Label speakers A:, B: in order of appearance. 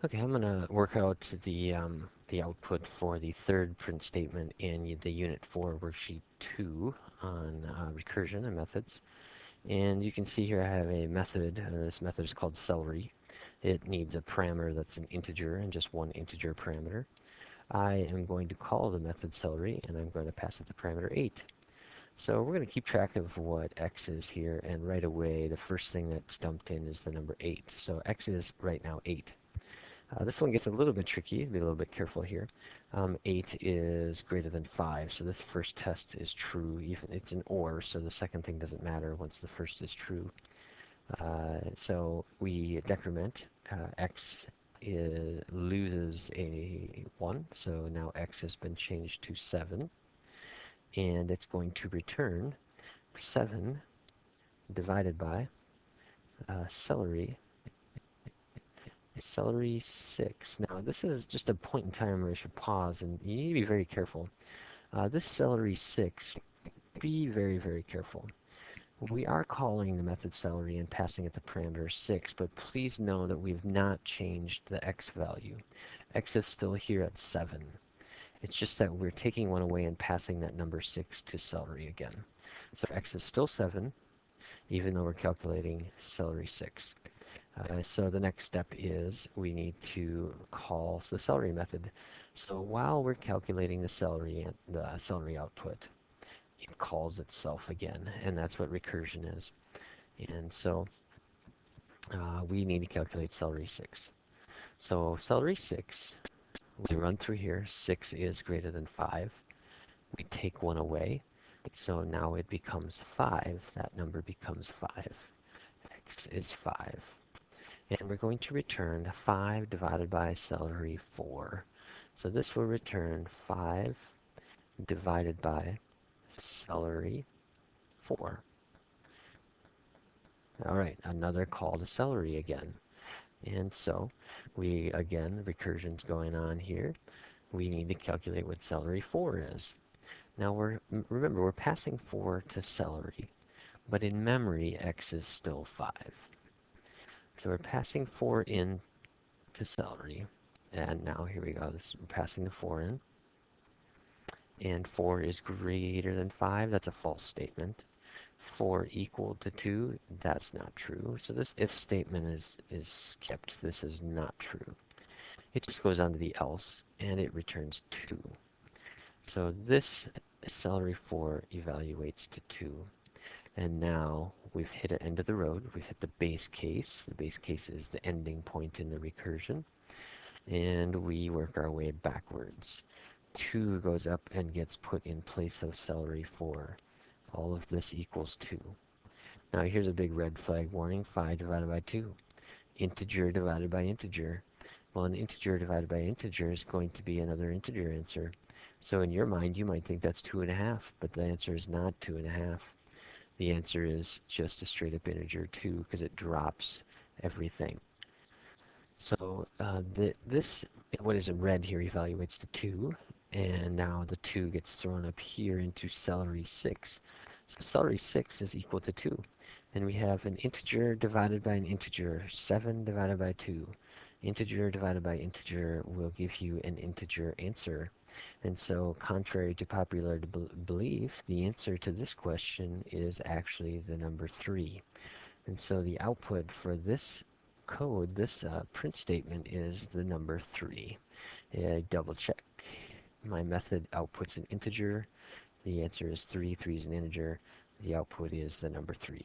A: Okay, I'm going to work out the output for the third print statement in the Unit 4 Worksheet 2 on recursion and methods. And you can see here I have a method. This method is called celery. It needs a parameter that's an integer and just one integer parameter. I am going to call the method celery, and I'm going to pass it the parameter 8. So we're going to keep track of what x is here, and right away the first thing that's dumped in is the number 8. So x is right now 8. This one gets a little bit tricky. Be a little bit careful here. 8 is greater than 5, so this first test is true. Even it's an OR, so the second thing doesn't matter once the first is true. So we decrement. X loses a 1, so now x has been changed to 7, and it's going to return 7 divided by celery 6. Now this is just a point in time where I should pause, and you need to be very careful. This celery 6, be very, very careful. We are calling the method celery and passing it the parameter 6, but please know that we've not changed the x value. X is still here at 7. It's just that we're taking one away and passing that number 6 to celery again. So x is still 7, even though we're calculating celery 6. So the next step is we need to call the celery method. So while we're calculating the celery output, it calls itself again, and that's what recursion is. And so we need to calculate celery 6. So celery 6, we run through here. 6 is greater than 5. We take 1 away, so now it becomes 5. That number becomes 5. X is 5. And we're going to return 5 divided by celery 4. So this will return 5 divided by celery 4. All right, another call to celery again. And so recursion's going on here. We need to calculate what celery 4 is. Now remember, we're passing 4 to celery, but in memory, x is still 5. So we're passing 4 in to celery, and now here we go. We're passing the 4 in, and 4 is greater than 5. That's a false statement. 4 equal to 2, that's not true. So this if statement is skipped. This is not true. It just goes on to the else, and it returns 2. So this celery 4 evaluates to 2. And now we've hit an end of the road. We've hit the base case. The base case is the ending point in the recursion. And we work our way backwards. 2 goes up and gets put in place of celery 4. All of this equals 2. Now here's a big red flag warning. 5 divided by 2. Integer divided by integer. Well, an integer divided by integer is going to be another integer answer. So in your mind, you might think that's 2.5, but the answer is not 2.5. The answer is just a straight up integer 2 because it drops everything. So what is in red here evaluates to 2, and now the 2 gets thrown up here into celery 6. So celery 6 is equal to 2. And we have an integer divided by an integer, 7 divided by 2. Integer divided by integer will give you an integer answer. And so, contrary to popular belief, the answer to this question is actually the number 3. And so the output for this code, this print statement, is the number 3. Double check. My method outputs an integer. The answer is 3. 3 is an integer. The output is the number 3.